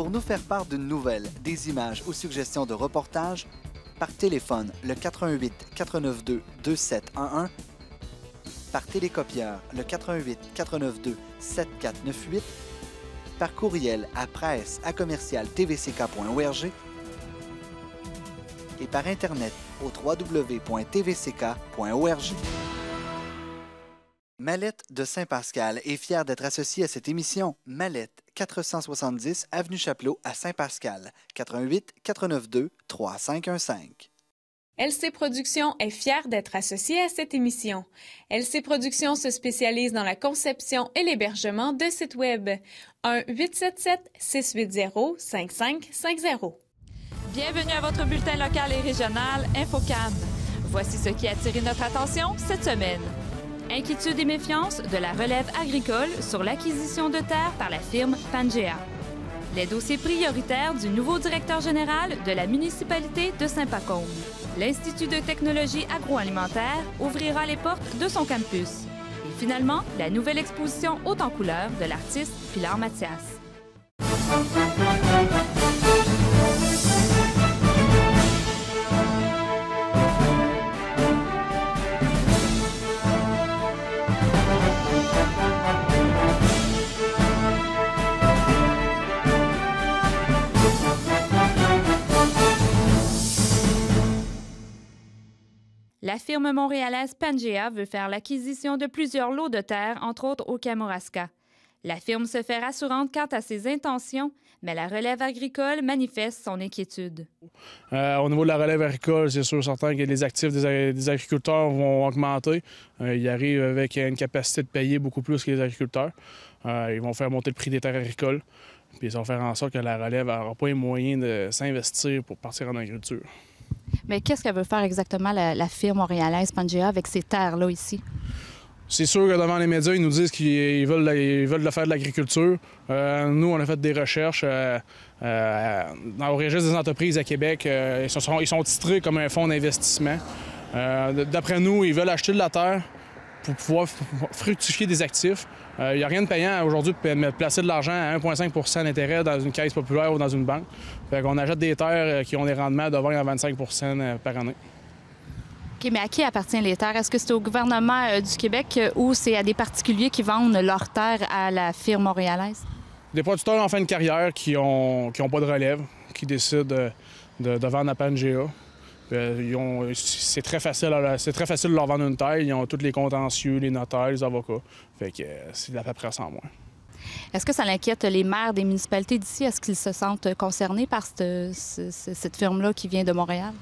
Pour nous faire part d'une nouvelle, des images ou suggestions de reportages, par téléphone le 88 492 2711, par télécopieur le 88 492 7498, par courriel à presse@tvck.org et par Internet au www.tvck.org. Mallette de Saint-Pascal est fière d'être associée à cette émission. Mallette, 470 Avenue Chapelot à Saint-Pascal, 88 492 3515. LC Productions est fière d'être associée à cette émission. LC Productions se spécialise dans la conception et l'hébergement de sites web. 1-877-680-5550. Bienvenue à votre bulletin local et régional InfoCam. Voici ce qui a attiré notre attention cette semaine. Inquiétude et méfiance de la relève agricole sur l'acquisition de terres par la firme Pangea. Les dossiers prioritaires du nouveau directeur général de la municipalité de Saint-Pacôme. L'Institut de technologie agroalimentaire ouvrira les portes de son campus. Et finalement, la nouvelle exposition haute en couleurs de l'artiste Pilar Mathias. La firme montréalaise Pangea veut faire l'acquisition de plusieurs lots de terre, entre autres au Kamouraska. La firme se fait rassurante quant à ses intentions, mais la relève agricole manifeste son inquiétude. Au niveau de la relève agricole, c'est sûr certain que les actifs des agriculteurs vont augmenter. Ils arrivent avec une capacité de payer beaucoup plus que les agriculteurs. Ils vont faire monter le prix des terres agricoles. Puis ça va faire en sorte que la relève n'aura pas les moyens de s'investir pour partir en agriculture. Mais qu'est-ce qu'elle veut faire exactement la firme montréalaise Pangea avec ces terres-là ici? C'est sûr que devant les médias, ils nous disent qu'ils veulent faire de l'agriculture. Nous, on a fait des recherches au registre des entreprises à Québec. Ils sont titrés comme un fonds d'investissement. D'après nous, ils veulent acheter de la terre pour pouvoir fructifier des actifs. Il n'y a rien de payant aujourd'hui de placer de l'argent à 1,5 % d'intérêt dans une caisse populaire ou dans une banque. Fait qu'on achète des terres qui ont des rendements de 20 à 25 % par année. OK, mais à qui appartiennent les terres? Est-ce que c'est au gouvernement du Québec ou c'est à des particuliers qui vendent leurs terres à la firme montréalaise? Des producteurs en fin de carrière qui ont pas de relève, qui décident de vendre à Pangea. C'est très facile de leur vendre une terre. Ils ont tous les contentieux, les notaires, les avocats. Fait que c'est de la paperasse en moins. Est-ce que ça inquiète les maires des municipalités d'ici? Est-ce qu'ils se sentent concernés par cette firme-là qui vient de Montréal?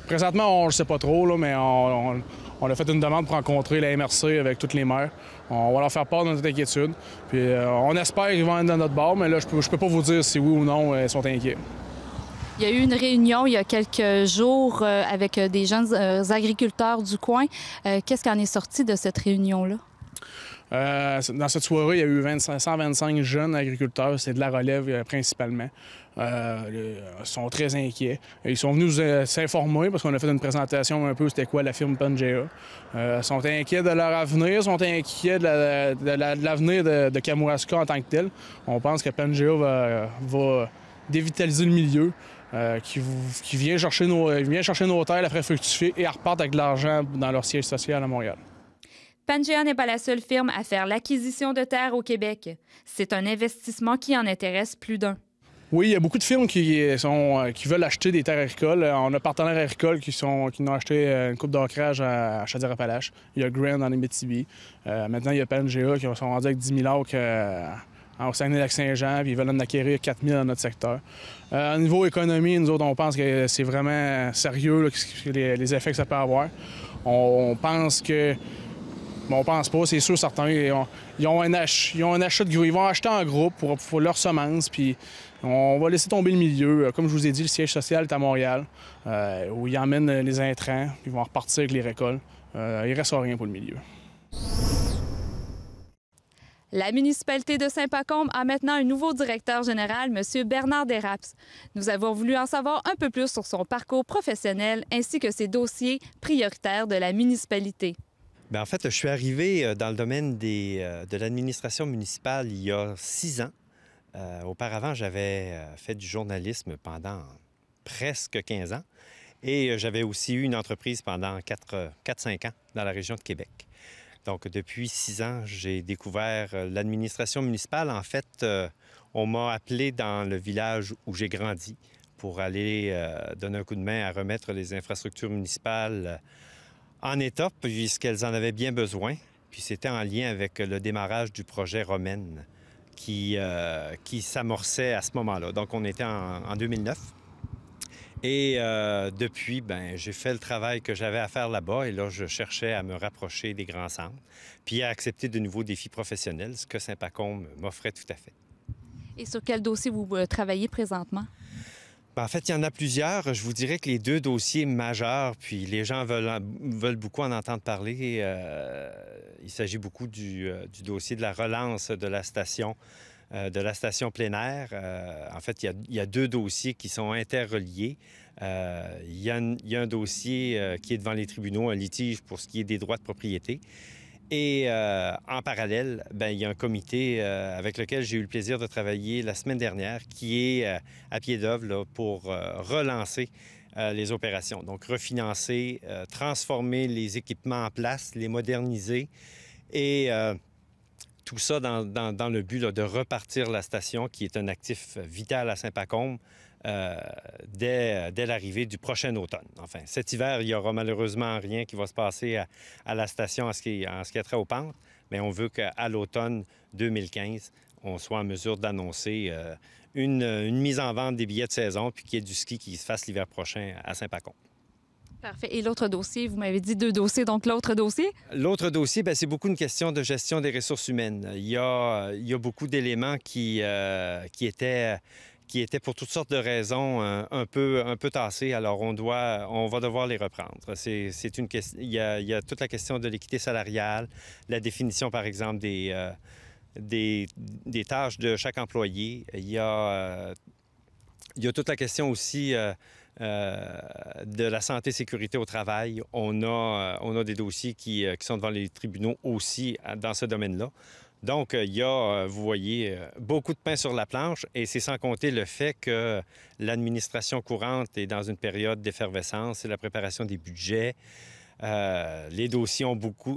Présentement, on ne le sait pas trop, là, mais on a fait une demande pour rencontrer la MRC avec tous les maires. On va leur faire part de notre inquiétude. Puis on espère qu'ils vont être dans notre bord, mais là, je peux pas vous dire si oui ou non ils sont inquiets. Il y a eu une réunion il y a quelques jours avec des jeunes agriculteurs du coin. Qu'est-ce qui en est sorti de cette réunion-là? Dans cette soirée, il y a eu 125 jeunes agriculteurs, c'est de la relève principalement. Ils sont très inquiets. Ils sont venus s'informer parce qu'on a fait une présentation un peu c'était quoi la firme Pangea. Ils sont inquiets de leur avenir, ils sont inquiets de l'avenir de Kamouraska en tant que tel. On pense que Pangea va dévitaliser le milieu. Qui vient chercher nos terres, la faire fructifier et repartent avec de l'argent dans leur siège social à Montréal. Pangea n'est pas la seule firme à faire l'acquisition de terres au Québec. C'est un investissement qui en intéresse plus d'un. Oui, il y a beaucoup de firmes qui veulent acheter des terres agricoles. On a partenaires agricoles qui ont acheté une coupe d'ancrage à Chaudière-Appalaches. Il y a Grand en Abitibi. Maintenant, il y a Pangea qui sont rendus avec 10 000 acres au Saguenay-Lac-Saint-Jean, puis ils veulent en acquérir 4 000 dans notre secteur. Au niveau économie, nous autres, on pense que c'est vraiment sérieux là, les effets que ça peut avoir. On pense que... Bon, on pense pas, c'est sûr, certains. Ils ont un achat de groupe. Ils vont acheter en groupe pour leurs semences, puis on va laisser tomber le milieu. Comme je vous ai dit, le siège social est à Montréal, où ils emmènent les intrants, puis ils vont repartir avec les récoltes. Il ne reste rien pour le milieu. La municipalité de Saint-Pacôme a maintenant un nouveau directeur général, M. Bernard Desraps. Nous avons voulu en savoir un peu plus sur son parcours professionnel ainsi que ses dossiers prioritaires de la municipalité. Bien, en fait, je suis arrivé dans le domaine de l'administration municipale il y a 6 ans. Auparavant, j'avais fait du journalisme pendant presque 15 ans et j'avais aussi eu une entreprise pendant 4-5 ans dans la région de Québec. Donc, depuis 6 ans, j'ai découvert l'administration municipale. En fait, on m'a appelé dans le village où j'ai grandi pour aller donner un coup de main à remettre les infrastructures municipales en état, puisqu'elles en avaient bien besoin. Puis c'était en lien avec le démarrage du projet Romaine qui s'amorçait à ce moment-là. Donc, on était en 2009. Et depuis, j'ai fait le travail que j'avais à faire là-bas. Et là, je cherchais à me rapprocher des grands centres, puis à accepter de nouveaux défis professionnels, ce que Saint-Pacôme m'offrait tout à fait. Et sur quel dossier vous travaillez présentement? En fait, il y en a plusieurs. Je vous dirais que les 2 dossiers majeurs, puis les gens veulent beaucoup en entendre parler. Il s'agit beaucoup du dossier de la relance de la station plein air. En fait, il y a 2 dossiers qui sont interreliés. Il y a un dossier qui est devant les tribunaux, un litige pour ce qui est des droits de propriété. Et en parallèle, il y a un comité avec lequel j'ai eu le plaisir de travailler la semaine dernière qui est à pied d'œuvre là, pour relancer les opérations. Donc, refinancer, transformer les équipements en place, les moderniser et tout ça dans le but là, de repartir la station qui est un actif vital à Saint-Pacôme dès l'arrivée du prochain automne. Enfin, cet hiver, il n'y aura malheureusement rien qui va se passer à la station en ce qui a trait aux pentes, mais on veut qu'à l'automne 2015, on soit en mesure d'annoncer une mise en vente des billets de saison puis qu'il y ait du ski qui se fasse l'hiver prochain à Saint-Pacôme. Parfait. Et l'autre dossier, vous m'avez dit 2 dossiers, donc l'autre dossier? L'autre dossier, c'est beaucoup une question de gestion des ressources humaines. Il y a beaucoup d'éléments qui étaient pour toutes sortes de raisons un peu tassés. Alors, on va devoir les reprendre. Il y a toute la question de l'équité salariale, la définition, par exemple, des tâches de chaque employé. Il y a toute la question aussi de la santé et sécurité au travail. On a des dossiers qui sont devant les tribunaux aussi dans ce domaine-là. Donc, il y a, vous voyez, beaucoup de pain sur la planche et c'est sans compter le fait que l'administration courante est dans une période d'effervescence, c'est la préparation des budgets. Les dossiers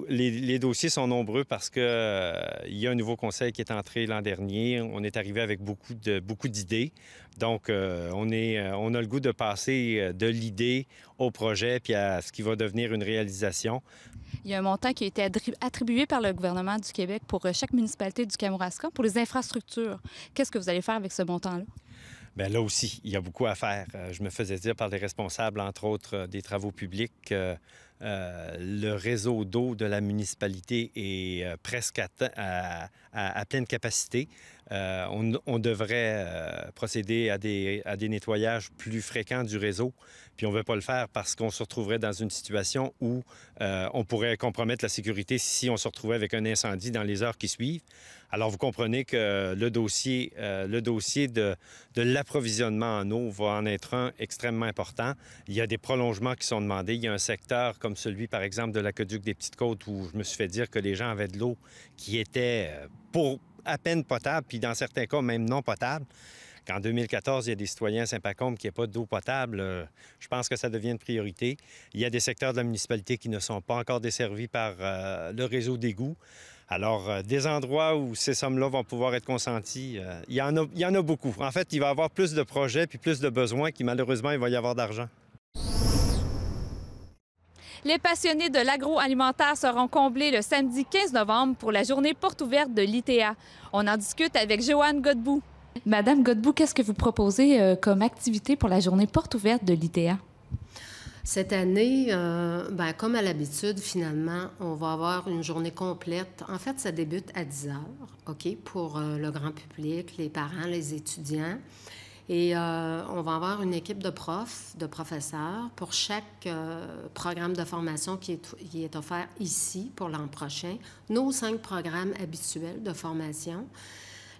les dossiers sont nombreux parce que il y a un nouveau conseil qui est entré l'an dernier. On est arrivé avec beaucoup d'idées. Donc, on a le goût de passer de l'idée au projet puis à ce qui va devenir une réalisation. Il y a un montant qui a été attribué par le gouvernement du Québec pour chaque municipalité du Kamouraska pour les infrastructures. Qu'est-ce que vous allez faire avec ce montant-là? Bien, là aussi, il y a beaucoup à faire. Je me faisais dire par des responsables, entre autres, des travaux publics, le réseau d'eau de la municipalité est presque à pleine capacité. On devrait procéder à des nettoyages plus fréquents du réseau, puis on ne veut pas le faire parce qu'on se retrouverait dans une situation où on pourrait compromettre la sécurité si on se retrouvait avec un incendie dans les heures qui suivent. Alors, vous comprenez que le dossier de l'approvisionnement en eau va en être un extrêmement important. Il y a des prolongements qui sont demandés. Il y a un secteur comme celui, par exemple, de l'aqueduc des Petites-Côtes où je me suis fait dire que les gens avaient de l'eau qui était pour à peine potable, puis dans certains cas, même non potable. Qu'en 2014, il y a des citoyens à Saint-Pacôme qui n'ont pas d'eau potable, je pense que ça devient une priorité. Il y a des secteurs de la municipalité qui ne sont pas encore desservis par le réseau d'égouts. Alors, des endroits où ces sommes-là vont pouvoir être consenties, il y en a beaucoup. En fait, il va y avoir plus de projets puis plus de besoins qui, malheureusement, il va y avoir d'argent. Les passionnés de l'agroalimentaire seront comblés le samedi 15 novembre pour la journée porte ouverte de l'ITA. On en discute avec Joanne Godbout. Madame Godbout, qu'est-ce que vous proposez comme activité pour la journée porte ouverte de l'ITA? Cette année, comme à l'habitude, finalement, on va avoir une journée complète. En fait, ça débute à 10 heures, OK, pour le grand public, les parents, les étudiants. Et on va avoir une équipe de profs, de professeurs pour chaque programme de formation qui est offert ici pour l'an prochain. Nos 5 programmes habituels de formation.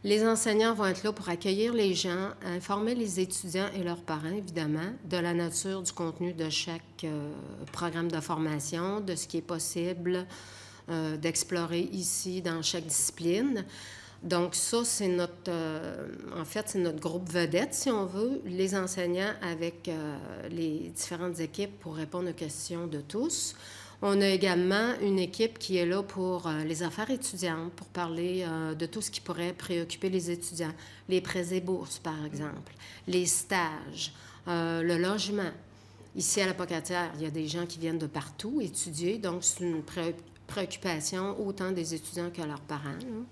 Les enseignants vont être là pour accueillir les gens, informer les étudiants et leurs parents, évidemment, de la nature du contenu de chaque programme de formation, de ce qui est possible d'explorer ici dans chaque discipline. Donc ça, c'est notre, en fait, c'est notre groupe vedette, si on veut, les enseignants avec les différentes équipes pour répondre aux questions de tous. On a également une équipe qui est là pour les affaires étudiantes, pour parler de tout ce qui pourrait préoccuper les étudiants. Les prêts et bourses, par exemple, les stages, le logement. Ici, à la Pocatière, il y a des gens qui viennent de partout étudier, donc c'est une préoccupation autant des étudiants que leurs parents, là.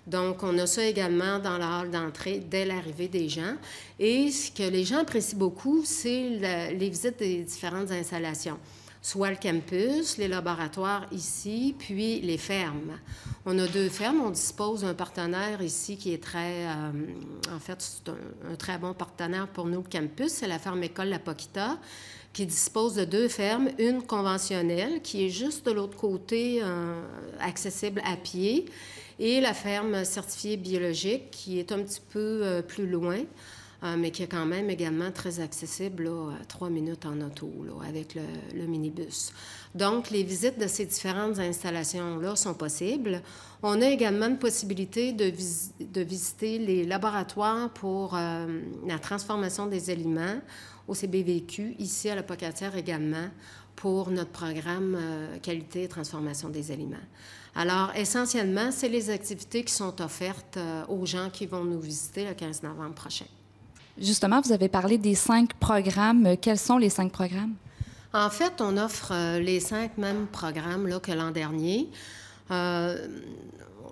Donc, on a ça également dans la hall d'entrée dès l'arrivée des gens. Et ce que les gens apprécient beaucoup, c'est les visites des différentes installations, soit le campus, les laboratoires ici, puis les fermes. On a 2 fermes. On dispose d'un partenaire ici qui est très... en fait, c'est un très bon partenaire pour nous, le campus. C'est la ferme École La Poquita, qui dispose de 2 fermes, une conventionnelle, qui est juste de l'autre côté, accessible à pied, et la ferme certifiée biologique, qui est un petit peu plus loin, mais qui est quand même également très accessible, là, 3 minutes en auto, là, avec le minibus. Donc, les visites de ces différentes installations-là sont possibles. On a également une possibilité de visiter les laboratoires pour la transformation des aliments au CBVQ, ici à la Pocatière également, pour notre programme qualité et transformation des aliments. Alors, essentiellement, c'est les activités qui sont offertes aux gens qui vont nous visiter le 15 novembre prochain. Justement, vous avez parlé des 5 programmes. Quels sont les 5 programmes? En fait, on offre les 5 mêmes programmes là, que l'an dernier.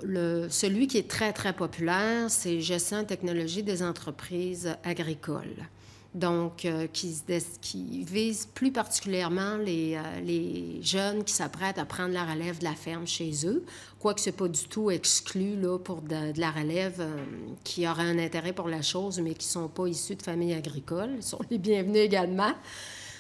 Celui qui est très, très populaire, c'est Gestion et technologie des entreprises agricoles. Donc, qui vise plus particulièrement les jeunes qui s'apprêtent à prendre la relève de la ferme chez eux, quoique ce n'est pas du tout exclu là, pour de la relève qui auraient un intérêt pour la chose, mais qui ne sont pas issus de familles agricoles. Ils sont les bienvenus également.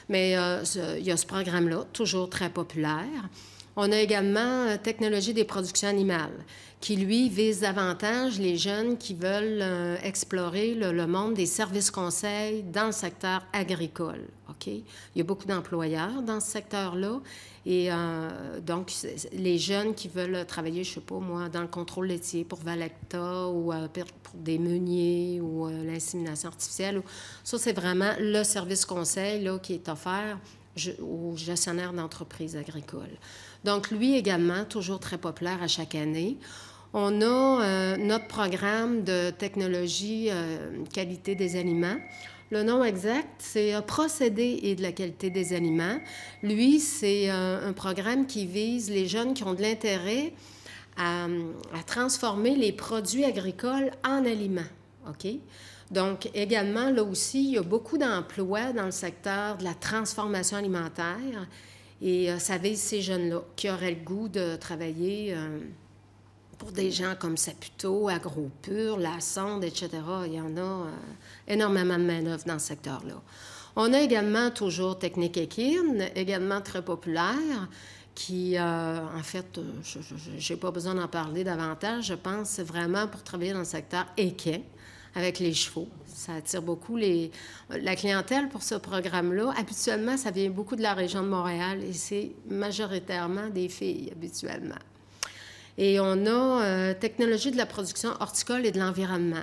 Mais il y a ce programme-là, toujours très populaire. On a également Technologie des productions animales, qui, lui, vise davantage les jeunes qui veulent explorer le monde des services conseils dans le secteur agricole. OK? Il y a beaucoup d'employeurs dans ce secteur-là. Et donc, les jeunes qui veulent travailler, je ne sais pas moi, dans le contrôle laitier pour Valacta ou pour des meuniers ou l'insémination artificielle, ça, c'est vraiment le service conseil là, qui est offert aux gestionnaires d'entreprises agricoles. Donc, lui également, toujours très populaire à chaque année. On a notre programme de technologie qualité des aliments. Le nom exact, c'est Procédés et de la qualité des aliments. Lui, c'est un programme qui vise les jeunes qui ont de l'intérêt à transformer les produits agricoles en aliments. OK? Donc, également, là aussi, il y a beaucoup d'emplois dans le secteur de la transformation alimentaire. Et ça vise ces jeunes-là qui auraient le goût de travailler pour des gens comme Saputo, AgroPure, La Sonde, etc. Il y en a énormément de main-d'œuvre dans ce secteur-là. On a également toujours Technique Équine, également très populaire, qui, en fait, je n'ai pas besoin d'en parler davantage. Je pense que c'est vraiment pour travailler dans le secteur équin, avec les chevaux. Ça attire beaucoup la clientèle pour ce programme-là. Habituellement, ça vient beaucoup de la région de Montréal et c'est majoritairement des filles, habituellement. Et on a Technologie de la production horticole et de l'environnement,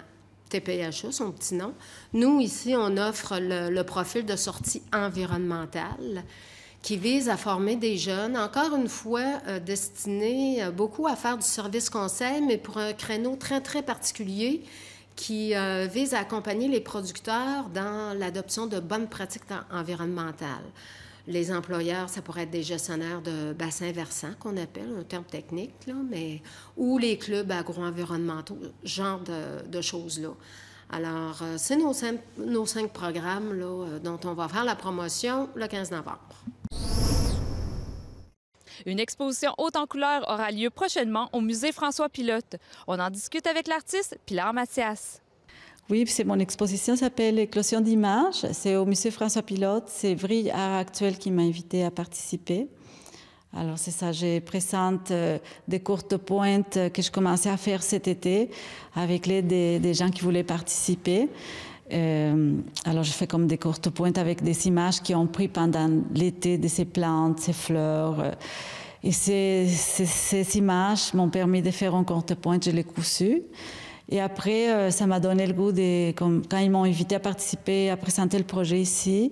TPHE, son petit nom. Nous, ici, on offre le profil de sortie environnementale qui vise à former des jeunes, encore une fois, destinés beaucoup à faire du service conseil, mais pour un créneau très, très particulier qui vise à accompagner les producteurs dans l'adoption de bonnes pratiques environnementales. Les employeurs, ça pourrait être des gestionnaires de bassins versants, qu'on appelle, un terme technique, là, mais, ou les clubs agro-environnementaux, genre de choses-là. Alors, c'est nos 5 programmes là, dont on va faire la promotion le 15 novembre. Une exposition haute en couleurs aura lieu prochainement au musée François Pilote. On en discute avec l'artiste Pilar Mathias. Oui, c'est mon exposition s'appelle Éclosion d'images. C'est au musée François Pilote. C'est Vrille Art Actuel qui m'a invité à participer. Alors, c'est ça, je présente des courtes pointes que je commençais à faire cet été avec l'aide des gens qui voulaient participer. Alors, je fais comme des courtes pointes avec des images qu'ils ont prises pendant l'été de ces plantes, ces fleurs. Et ces images m'ont permis de faire un courte-pointe, je l'ai cousu. Et après, ça m'a donné le goût, quand ils m'ont invité à participer, à présenter le projet ici,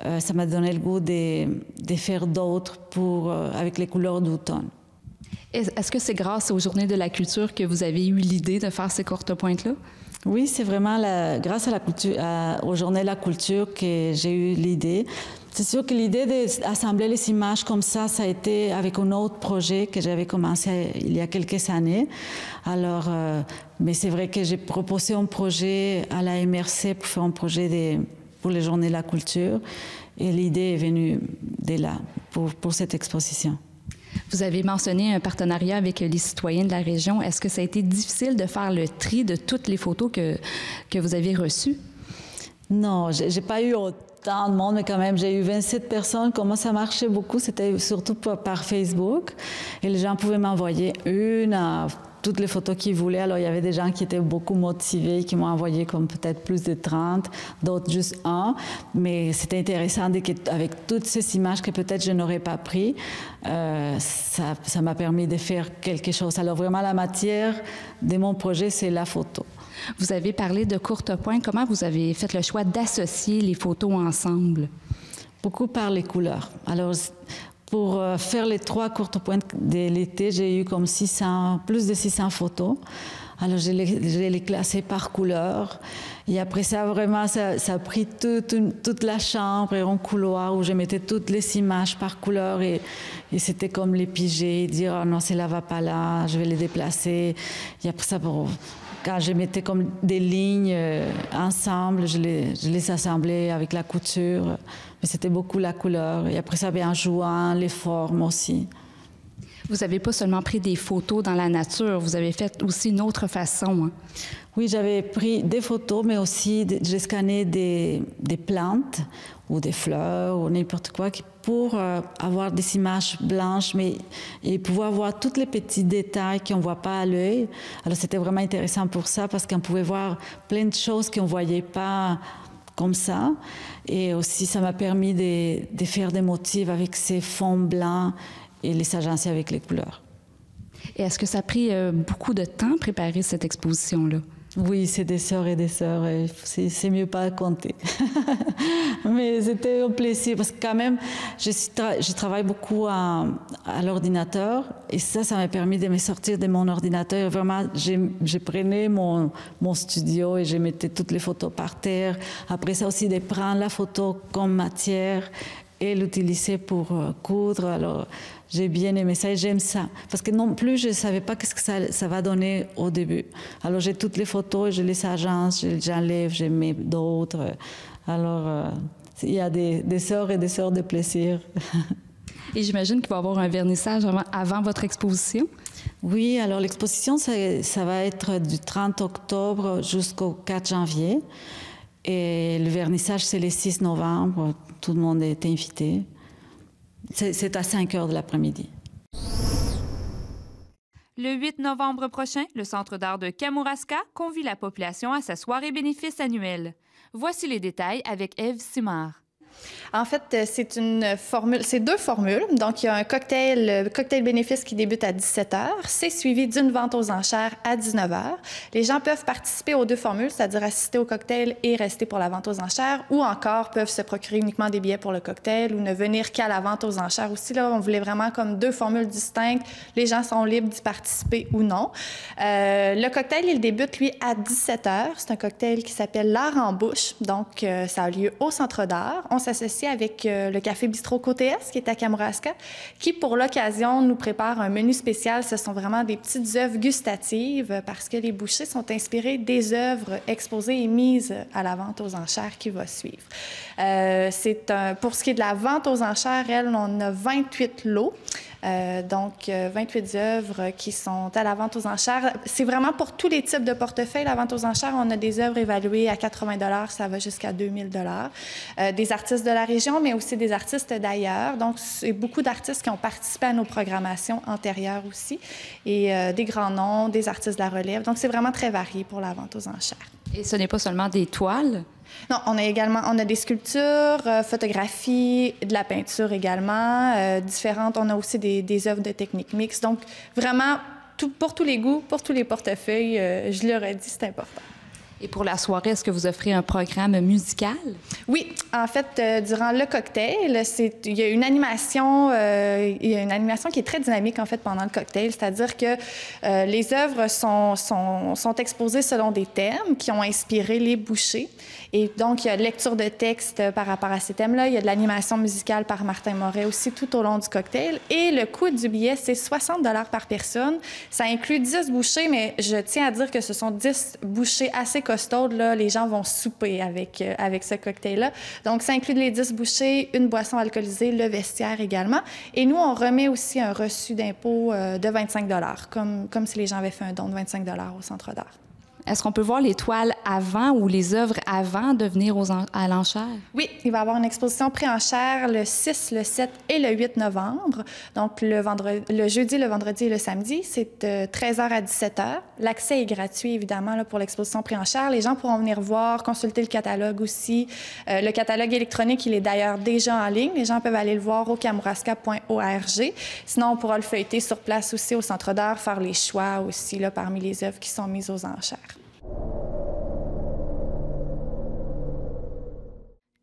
ça m'a donné le goût de faire d'autres avec les couleurs d'automne. Est-ce que c'est grâce aux Journées de la culture que vous avez eu l'idée de faire ces courtes pointes-là? Oui, c'est vraiment grâce aux Journées de la culture que j'ai eu l'idée. C'est sûr que l'idée d'assembler les images comme ça a été avec un autre projet que j'avais commencé il y a quelques années. Alors, mais c'est vrai que j'ai proposé un projet à la MRC pour faire un projet pour les Journées de la culture. Et l'idée est venue de là, pour cette exposition. Vous avez mentionné un partenariat avec les citoyens de la région. Est-ce que ça a été difficile de faire le tri de toutes les photos que vous avez reçues? Non, j'ai pas eu autant de monde, mais quand même, j'ai eu 27 personnes. Comment ça marchait beaucoup, c'était surtout par Facebook. Et les gens pouvaient m'envoyer toutes les photos qu'ils voulaient. Alors, il y avait des gens qui étaient beaucoup motivés, qui m'ont envoyé comme peut-être plus de 30, d'autres juste un. Mais c'était intéressant avec toutes ces images que peut-être je n'aurais pas prises, ça m'a permis de faire quelque chose. Alors, vraiment, la matière de mon projet, c'est la photo. Vous avez parlé de courte pointe. Comment vous avez fait le choix d'associer les photos ensemble? Beaucoup par les couleurs. Alors, pour faire les 3 courtes pointes de l'été, j'ai eu comme plus de 600 photos. Alors, je les classées par couleur. Et après ça, vraiment, ça a pris toute la chambre et un couloir où je mettais toutes les images par couleur. Et c'était comme les piger, dire « Oh non, celle-là va pas là, je vais les déplacer ». Et après ça, quand je mettais comme des lignes ensemble, je les assemblais avec la couture. Mais c'était beaucoup la couleur. Et après ça, en jouant les formes aussi. Vous n'avez pas seulement pris des photos dans la nature, vous avez fait aussi une autre façon. Hein? Oui, j'avais pris des photos, mais aussi j'ai scanné des plantes ou des fleurs ou n'importe quoi pour avoir des images blanches et pouvoir voir tous les petits détails qu'on ne voit pas à l'œil. Alors, c'était vraiment intéressant pour ça parce qu'on pouvait voir plein de choses qu'on ne voyait pas comme ça. Et aussi, ça m'a permis de faire des motifs avec ces fonds blancs et les agencier avec les couleurs. Et est-ce que ça a pris beaucoup de temps préparer cette exposition-là? Oui, c'est des heures et des heures. Et c'est mieux pas à compter. Mais c'était un plaisir parce que quand même, je travaille beaucoup à l'ordinateur et ça m'a permis de me sortir de mon ordinateur. Vraiment, je prenais mon studio et je mettais toutes les photos par terre. Après ça aussi, de prendre la photo comme matière et l'utiliser pour coudre. Alors, j'ai bien aimé ça et j'aime ça. Parce que non plus, je ne savais pas ce que ça va donner au début. Alors, j'ai toutes les photos et je les agence, j'enlève, je mets d'autres. Alors, il y a des heures et des heures de plaisir. Et j'imagine qu'il va y avoir un vernissage avant votre exposition? Oui, alors l'exposition, ça va être du 30 octobre jusqu'au 4 janvier. Et le vernissage, c'est le 6 novembre. Tout le monde est invité. C'est à 5 heures de l'après-midi. Le 8 novembre prochain, le Centre d'art de Kamouraska convie la population à sa soirée bénéfice annuelle. Voici les détails avec Ève Simard. En fait, c'est deux formules. Donc, il y a un cocktail bénéfice qui débute à 17h. C'est suivi d'une vente aux enchères à 19h. Les gens peuvent participer aux deux formules, c'est-à-dire assister au cocktail et rester pour la vente aux enchères, ou encore peuvent se procurer uniquement des billets pour le cocktail ou ne venir qu'à la vente aux enchères aussi. Là, on voulait vraiment comme deux formules distinctes. Les gens sont libres d'y participer ou non. Le cocktail, il débute, lui, à 17h. C'est un cocktail qui s'appelle l'Art en bouche. Donc, ça a lieu au Centre d'art. On s'associe avec le Café Bistrot Côté Est, qui est à Kamouraska, qui, pour l'occasion, nous prépare un menu spécial. Ce sont vraiment des petites œuvres gustatives parce que les bouchées sont inspirées des œuvres exposées et mises à la vente aux enchères qui va suivre. Pour ce qui est de la vente aux enchères, on a 28 lots. Donc, 28 œuvres qui sont à la vente aux enchères. C'est vraiment pour tous les types de portefeuilles. La vente aux enchères, on a des œuvres évaluées à 80 $, ça va jusqu'à 2000 $. Des artistes de la région, mais aussi des artistes d'ailleurs. Donc, c'est beaucoup d'artistes qui ont participé à nos programmations antérieures aussi. Et des grands noms, des artistes de la relève. Donc, c'est vraiment très varié pour la vente aux enchères. Et ce n'est pas seulement des toiles? Non, on a des sculptures, photographies, de la peinture également, différentes. On a aussi des œuvres de technique mixte. Donc, vraiment, pour tous les goûts, pour tous les portefeuilles, je l'aurais dit, c'est important. Et pour la soirée, est-ce que vous offrez un programme musical? Oui, en fait, durant le cocktail, il y a une animation qui est très dynamique, en fait, pendant le cocktail. C'est-à-dire que les œuvres sont exposées selon des thèmes qui ont inspiré les bouchers. Et donc, il y a lecture de texte par rapport à ces thèmes-là. Il y a de l'animation musicale par Martin Moret aussi tout au long du cocktail. Et le coût du billet, c'est 60 $ par personne. Ça inclut 10 bouchées, mais je tiens à dire que ce sont 10 bouchées assez costaudes. Là. Les gens vont souper avec ce cocktail-là. Donc, ça inclut les 10 bouchées, une boisson alcoolisée, le vestiaire également. Et nous, on remet aussi un reçu d'impôt de 25 $, comme si les gens avaient fait un don de 25 $ au Centre d'art. Est-ce qu'on peut voir les toiles avant ou les œuvres avant de venir à l'enchère? Oui, il va y avoir une exposition pré-enchère le 6, le 7 et le 8 novembre. Donc, le jeudi, le vendredi et le samedi, c'est de 13h à 17h. L'accès est gratuit, évidemment, là, pour l'exposition pré-enchère. Les gens pourront venir voir, consulter le catalogue aussi. Le catalogue électronique, il est d'ailleurs déjà en ligne. Les gens peuvent aller le voir au kamouraska.org. Sinon, on pourra le feuilleter sur place aussi au Centre d'art, faire les choix aussi là, parmi les œuvres qui sont mises aux enchères.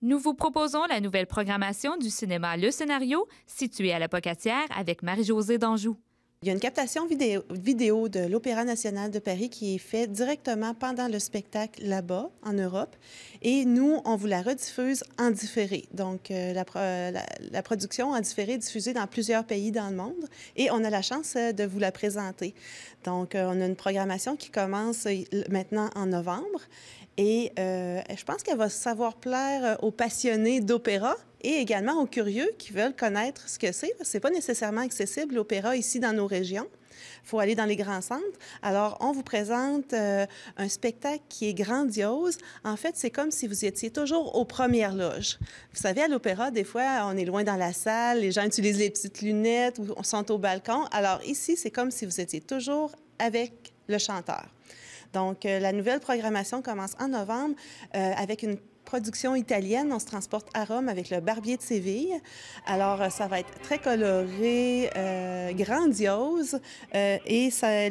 Nous vous proposons la nouvelle programmation du cinéma Le Scénario, situé à la Pocatière avec Marie-Josée d'Anjou. Il y a une captation vidéo de l'Opéra national de Paris qui est faite directement pendant le spectacle là-bas, en Europe. Et nous, on vous la rediffuse en différé. Donc, la production en différé est diffusée dans plusieurs pays dans le monde et on a la chance de vous la présenter. Donc, on a une programmation qui commence maintenant en novembre. Et je pense qu'elle va savoir plaire aux passionnés d'opéra et également aux curieux qui veulent connaître ce que c'est. Ce n'est pas nécessairement accessible, l'opéra, ici dans nos régions. Il faut aller dans les grands centres. Alors, on vous présente un spectacle qui est grandiose. En fait, c'est comme si vous étiez toujours aux premières loges. Vous savez, à l'opéra, des fois, on est loin dans la salle, les gens utilisent les petites lunettes ou on sont au balcon. Alors ici, c'est comme si vous étiez toujours avec le chanteur. Donc, la nouvelle programmation commence en novembre avec une production italienne. On se transporte à Rome avec le Barbier de Séville. Alors, ça va être très coloré, grandiose. Et c'est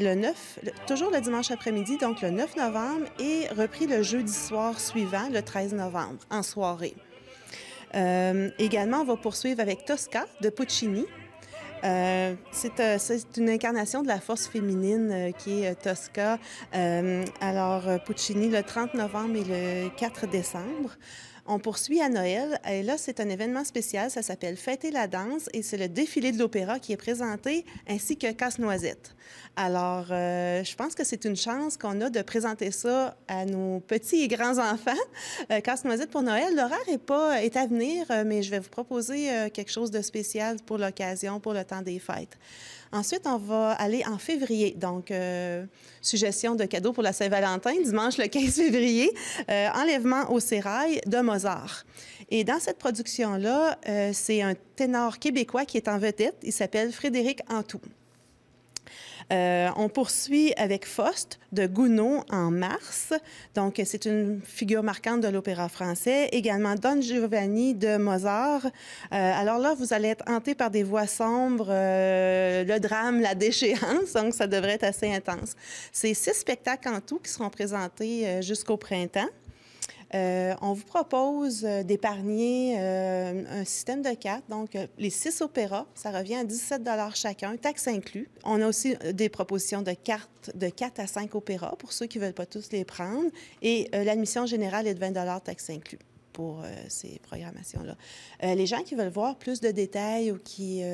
toujours le dimanche après-midi, donc le 9 novembre, et repris le jeudi soir suivant, le 13 novembre, en soirée. Également, on va poursuivre avec Tosca de Puccini. C'est une incarnation de la force féminine qui est Tosca. Alors, Puccini le 30 novembre et le 4 décembre. On poursuit à Noël et là, c'est un événement spécial. Ça s'appelle Fêter la danse et c'est le défilé de l'opéra qui est présenté ainsi que Casse-Noisette. Alors, je pense que c'est une chance qu'on a de présenter ça à nos petits et grands enfants. Casse-Noisette pour Noël, l'horaire est à venir, mais je vais vous proposer quelque chose de spécial pour l'occasion, pour le temps des fêtes. Ensuite, on va aller en février. Donc, suggestion de cadeau pour la Saint-Valentin, dimanche le 15 février, Enlèvement au sérail de Mozart. Et dans cette production-là, c'est un ténor québécois qui est en vedette. Il s'appelle Frédéric Antou. On poursuit avec Faust de Gounod en mars. Donc, c'est une figure marquante de l'opéra français. Également Don Giovanni de Mozart. Alors là, vous allez être hanté par des voix sombres, le drame, la déchéance. Donc, ça devrait être assez intense. C'est 6 spectacles en tout qui seront présentés jusqu'au printemps. On vous propose d'épargner un système de cartes. Donc, les 6 opéras, ça revient à 17 $ chacun, taxes inclus. On a aussi des propositions de cartes de 4 à 5 opéras pour ceux qui ne veulent pas tous les prendre. Et l'admission générale est de 20 $, taxes inclus, pour ces programmations-là. Les gens qui veulent voir plus de détails ou qui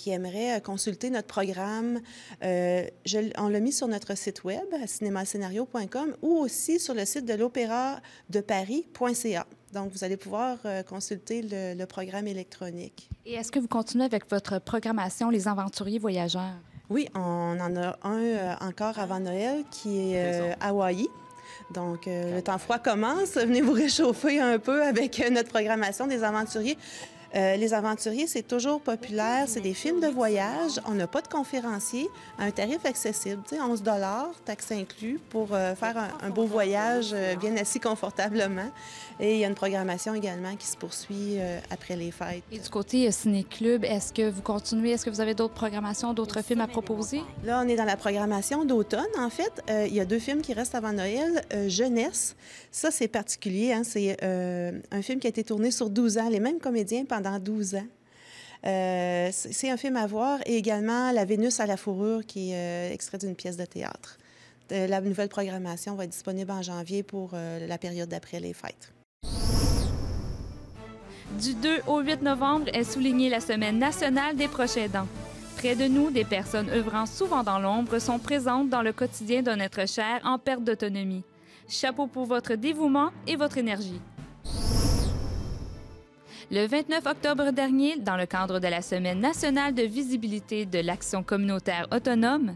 aimeraient consulter notre programme, on l'a mis sur notre site web, à cinémascenario.com, ou aussi sur le site de l'opéradeparis.ca. Donc, vous allez pouvoir consulter le programme électronique. Et est-ce que vous continuez avec votre programmation Les Aventuriers Voyageurs? Oui, on en a un encore avant Noël qui est Hawaï. Donc, le temps froid commence. Venez vous réchauffer un peu avec notre programmation des aventuriers. Les aventuriers, c'est toujours populaire. C'est des films de voyage. On n'a pas de conférencier à un tarif accessible. 11 $, taxes inclus, pour faire un beau voyage bien assis confortablement. Et il y a une programmation également qui se poursuit après les fêtes. Et du côté Ciné-Club, est-ce que vous continuez? Est-ce que vous avez d'autres programmations, d'autres films à proposer? Là, on est dans la programmation d'automne, en fait. Il y a 2 films qui restent avant Noël. Jeunesse, ça, c'est particulier. Hein? C'est un film qui a été tourné sur 12 ans, les mêmes comédiens pendant 12 ans. C'est un film à voir. Et également La Vénus à la fourrure, qui est extrait d'une pièce de théâtre. La nouvelle programmation va être disponible en janvier pour la période d'après les fêtes. Du 2 au 8 novembre est soulignée la Semaine nationale des proches aidants. Près de nous, des personnes œuvrant souvent dans l'ombre sont présentes dans le quotidien d'un être cher en perte d'autonomie. Chapeau pour votre dévouement et votre énergie. Le 29 octobre dernier, dans le cadre de la Semaine nationale de visibilité de l'action communautaire autonome,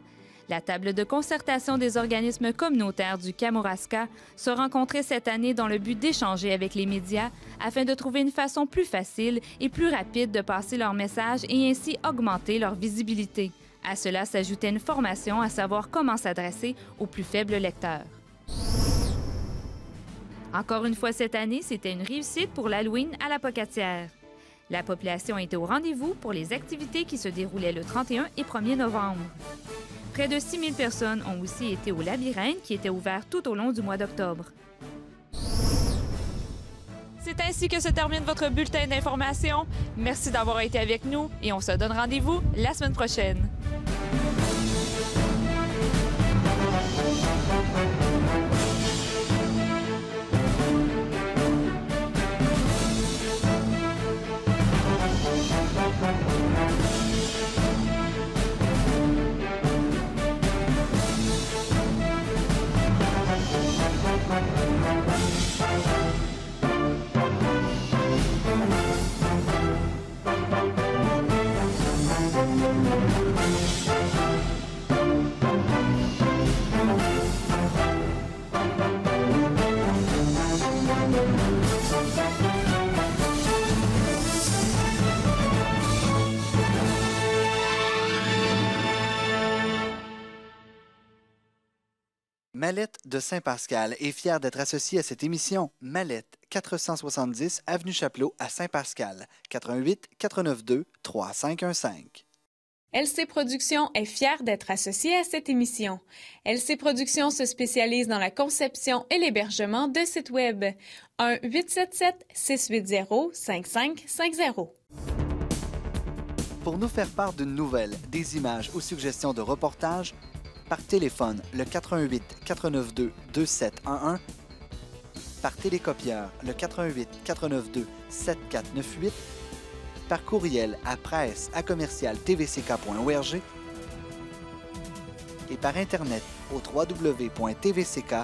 la table de concertation des organismes communautaires du Kamouraska se rencontrait cette année dans le but d'échanger avec les médias afin de trouver une façon plus facile et plus rapide de passer leur message et ainsi augmenter leur visibilité. À cela s'ajoutait une formation à savoir comment s'adresser aux plus faibles lecteurs. Encore une fois cette année, c'était une réussite pour l'Halloween à la Pocatière. La population était au rendez-vous pour les activités qui se déroulaient le 31 et 1er novembre. Près de 6 000 personnes ont aussi été au labyrinthe qui était ouvert tout au long du mois d'octobre. C'est ainsi que se termine votre bulletin d'information. Merci d'avoir été avec nous et on se donne rendez-vous la semaine prochaine. Mallette de Saint-Pascal est fière d'être associée à cette émission. Mallette, 470 Avenue Chapelot à Saint-Pascal, 88 492 3515. LC Productions est fière d'être associée à cette émission. LC Productions se spécialise dans la conception et l'hébergement de sites Web. 1-877-680-5550. Pour nous faire part d'une nouvelle, des images ou suggestions de reportages, par téléphone, le 88 492 2711, par télécopieur, le 88 492 7498, par courriel à presse@tvck.org et par Internet au www.tvck.org.